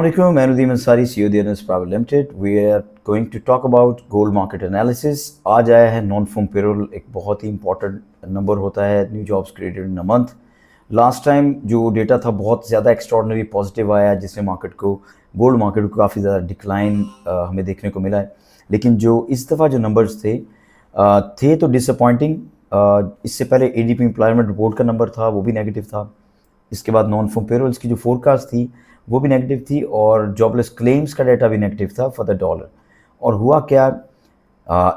Assalamualaikum, मैं नुदीम Ansari CEO DNS Private Limited. We are going to talk about gold market analysis. आज आया है non farm payroll, एक बहुत ही इंपॉर्टेंट नंबर होता है new jobs created in a month. Last time जो डेटा था बहुत ज़्यादा एक्स्ट्रॉर्डनरी पॉजिटिव आया, जिससे मार्केट को गोल्ड मार्केट को काफ़ी ज़्यादा डिक्लाइन हमें देखने को मिला है. लेकिन जो इस दफ़ा जो नंबर्स थे तो डिसअपॉइंटिंग. इससे पहले ADP एम्प्लॉयमेंट रिपोर्ट का नंबर था, वो भी नेगेटिव था. इसके बाद नॉन फॉर्म पेरोल्स की जो फोरकास्ट थी वो भी नेगेटिव थी, और जॉबलेस क्लेम्स का डाटा भी नेगेटिव था फॉर द डॉलर. और हुआ क्या,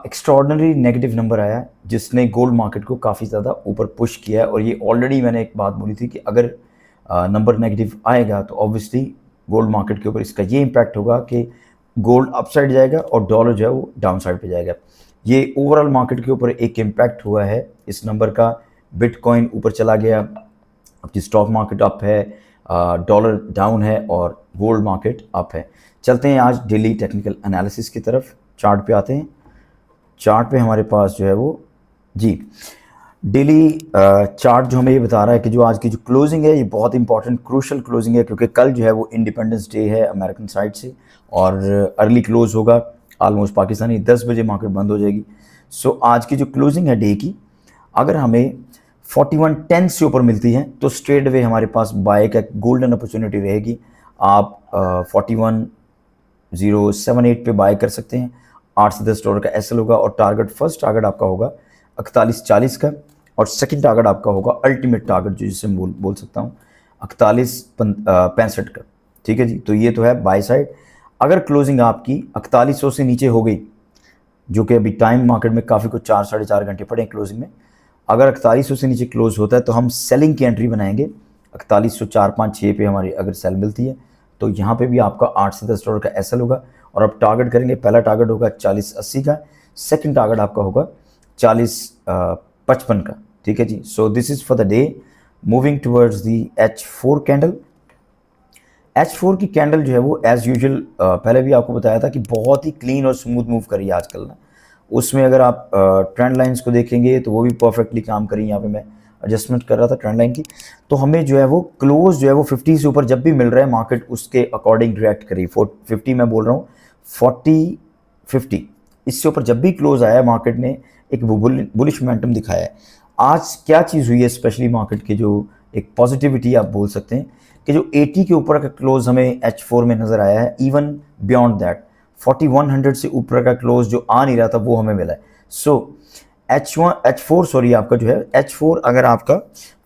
एक्स्ट्रॉर्डनरी नेगेटिव नंबर आया जिसने गोल्ड मार्केट को काफ़ी ज़्यादा ऊपर पुश किया है. और ये ऑलरेडी मैंने एक बात बोली थी कि अगर नंबर नेगेटिव आएगा तो ऑब्वियसली गोल्ड मार्केट के ऊपर इसका ये इम्पैक्ट होगा कि गोल्ड अपसाइड जाएगा और डॉलर जो है वो डाउन साइड पर जाएगा. ये ओवरऑल मार्केट के ऊपर एक इम्पैक्ट हुआ है इस नंबर का. बिटकॉइन ऊपर चला गया, अपनी स्टॉक मार्केट अप है, डॉलर डाउन है और गोल्ड मार्केट अप है. चलते हैं आज डेली टेक्निकल एनालिसिस की तरफ. चार्ट पे आते हैं. चार्ट पे हमारे पास जो है वो डेली चार्ट जो हमें ये बता रहा है कि जो आज की जो क्लोजिंग है ये बहुत इंपॉर्टेंट क्रूशल क्लोजिंग है, क्योंकि कल जो है वो इंडिपेंडेंस डे है अमेरिकन साइड से, और अर्ली क्लोज होगा. ऑलमोस्ट पाकिस्तानी 10 बजे मार्केट बंद हो जाएगी. सो आज की जो क्लोजिंग है डे की, अगर हमें 4110 से ऊपर मिलती है तो स्ट्रेट वे हमारे पास बाय का गोल्डन अपॉर्चुनिटी रहेगी. आप 41078 पे बाय कर सकते हैं. 8 से 10 डॉलर का एसएल होगा, और टारगेट फर्स्ट टारगेट आपका होगा 4140 का, और सेकंड टारगेट आपका होगा अल्टीमेट टारगेट जो जिसे बोल सकता हूँ 4165 का. ठीक है जी. तो ये तो है बाय साइड. अगर क्लोजिंग आपकी 4100 से नीचे हो गई, जो कि अभी टाइम मार्केट में काफ़ी कुछ 4-4.5 घंटे पड़े हैं क्लोजिंग में, अगर 4100 से नीचे क्लोज होता है तो हम सेलिंग की एंट्री बनाएंगे. 4104-5-6 पे हमारी अगर सेल मिलती है तो यहाँ पे भी आपका 8 से 10 डॉलर का एसएल होगा, और आप टारगेट करेंगे. पहला टारगेट होगा 4080 का, सेकंड टारगेट आपका होगा 4055 का. ठीक है जी. So this is for the day. Moving towards the H4 candle. H4 की कैंडल जो है वो एज़ यूजुअल पहले भी आपको बताया था कि बहुत ही क्लीन और स्मूथ मूव करी है आजकल ना. उसमें अगर आप ट्रेंड लाइंस को देखेंगे तो वो भी परफेक्टली काम करी. यहाँ पे मैं एडजस्टमेंट कर रहा था ट्रेंड लाइन की, तो हमें जो है वो क्लोज जो है वो 50 से ऊपर जब भी मिल रहा है मार्केट उसके अकॉर्डिंग रिएक्ट करी. 50 मैं बोल रहा हूँ 40-50 इससे ऊपर जब भी क्लोज आया मार्केट ने एक बुलिश मोमेंटम दिखाया है. आज क्या चीज़ हुई है स्पेशली मार्केट के, जो एक पॉजिटिविटी आप बोल सकते हैं कि जो 80 के ऊपर का क्लोज हमें H4 में नज़र आया है. इवन बियॉन्ड दैट 4100 से ऊपर का क्लोज जो आ नहीं रहा था वो हमें मिला है. सो H4 सॉरी आपका जो है H4 अगर आपका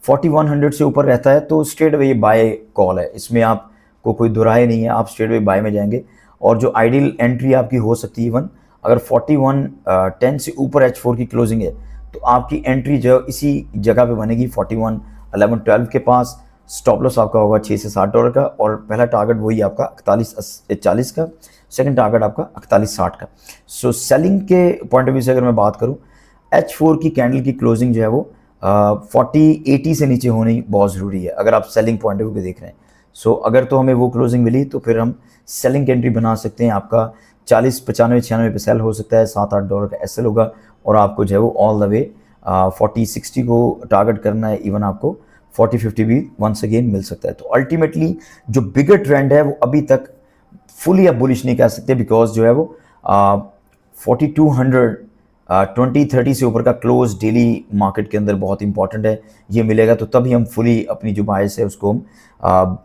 4100 से ऊपर रहता है तो स्ट्रेट वे बाय कॉल है. इसमें आपको कोई दुराए नहीं है, आप स्ट्रेट वे बाय में जाएंगे. और जो आइडियल एंट्री आपकी हो सकती है, इवन अगर 4110 से ऊपर H4 की क्लोजिंग है तो आपकी एंट्री जो इसी जगह पे बनेगी 411112 के पास. स्टॉप लॉस आपका होगा 6 से 7 डॉलर का, और पहला टारगेट वही आपका 4140 का, सेकंड टारगेट आपका 4160 का. सो सेलिंग के पॉइंट ऑफ व्यू से अगर मैं बात करूं, H4 की कैंडल की क्लोजिंग जो है वो 4080 से नीचे होनी बहुत ज़रूरी है अगर आप सेलिंग पॉइंट ऑफ व्यू पे देख रहे हैं. सो अगर तो हमें वो क्लोजिंग मिली तो फिर हम सेलिंग की एंट्री बना सकते हैं. आपका 40-95-96 पे सेल हो सकता है, 7-8 डॉलर का एसएल होगा, और आपको जो है वो ऑल द वे 4060 को टारगेट करना है. इवन आपको 40-50 भी वंस अगेन मिल सकता है. तो अल्टीमेटली जो बिगर ट्रेंड है वो अभी तक फुली आप बुलिश नहीं कह सकते, बिकॉज जो है वो 4200 2030 से ऊपर का क्लोज डेली मार्केट के अंदर बहुत इंपॉर्टेंट है. ये मिलेगा तो तभी हम फुली अपनी जो बायस है उसको हम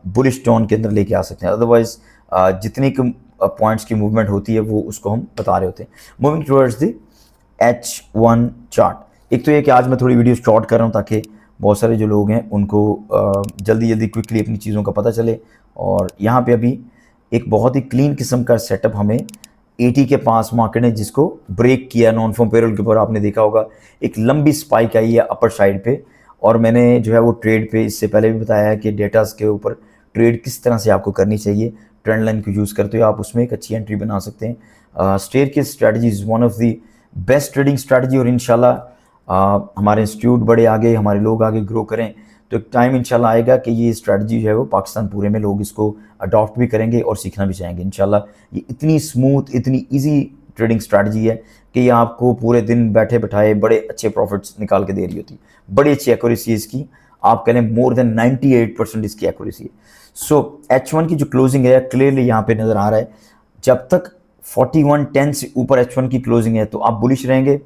बुलिश टोन के अंदर लेके आ सकते हैं. अदरवाइज जितनी पॉइंट्स की मूवमेंट होती है वो उसको हम बता रहे होते हैं. Moving towards the H1 chart. एक तो ये कि आज मैं थोड़ी वीडियो शॉर्ट कर रहा हूँ ताकि बहुत सारे जो लोग हैं उनको जल्दी जल्दी क्विकली अपनी चीज़ों का पता चले. और यहाँ पे अभी एक बहुत ही क्लीन किस्म का सेटअप हमें 80 के पास मार्केट ने जिसको ब्रेक किया नॉन फॉर्म पेरोल के ऊपर. आपने देखा होगा एक लंबी स्पाइक आई है अपर साइड पे, और मैंने जो है वो ट्रेड पे इससे पहले भी बताया है कि डेटास के ऊपर ट्रेड किस तरह से आपको करनी चाहिए. ट्रेंड लाइन को यूज़ करते हुए आप उसमें एक अच्छी एंट्री बना सकते हैं. स्टेयर की strategy is one of the best trading strategy, और इंशाल्लाह हमारे इंस्टीट्यूट बड़े आगे, हमारे लोग आगे ग्रो करें तो एक टाइम इंशाल्लाह आएगा कि ये स्ट्रैटेजी जो है वो पाकिस्तान पूरे में लोग इसको अडॉप्ट भी करेंगे और सीखना भी चाहेंगे इंशाल्लाह. ये इतनी स्मूथ, इतनी इजी ट्रेडिंग स्ट्रैटेजी है कि ये आपको पूरे दिन बैठे बैठाए बड़े अच्छे प्रॉफिट्स निकाल के दे रही होती है. बड़ी अच्छी एक्यूरेसी इसकी. आप कह लें मोर देन 98% इसकी एक्यूरेसी है। सो H1 की जो क्लोजिंग है क्लियरली यहाँ पे नज़र आ रहा है, जब तक 4110 से ऊपर H1 की क्लोजिंग है तो आप बुलिश रहेंगे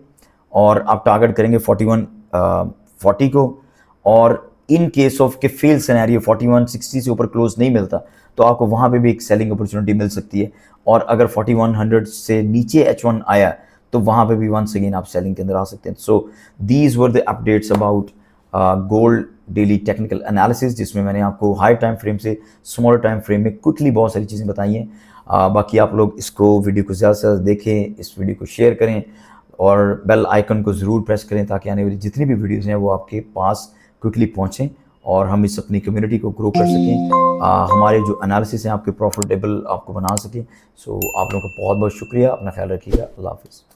और आप टारगेट करेंगे 4140 को। और इन केस ऑफ के फेल सिनेरियो 4160 से ऊपर क्लोज नहीं मिलता तो आपको वहाँ पे भी एक सेलिंग अपॉर्चुनिटी मिल सकती है। और अगर 4100 से नीचे H1 आया तो वहाँ पे भी वंस अगेन आप सेलिंग के अंदर आ सकते हैं। So these were the updates about gold daily technical analysis, जिसमें मैंने आपको हाई टाइम फ्रेम से स्मॉलर टाइम फ्रेम में क्विकली बहुत सारी चीज़ें बताई हैं। बाकी आप लोग इसको वीडियो को ज़्यादा से ज़्यादा देखें, इस वीडियो को शेयर करें और बेल आइकन को ज़रूर प्रेस करें ताकि आने वाली जितनी भी वीडियोज़ हैं वो आपके पास क्विकली पहुँचें और हम इस अपनी कम्युनिटी को ग्रो कर सकें, हमारे जो एनालिसिस हैं आपके प्रॉफिटेबल आपको बना सकें। सो आप लोगों का बहुत बहुत शुक्रिया, अपना ख्याल रखिएगा, अल्लाह हाफ़िज़।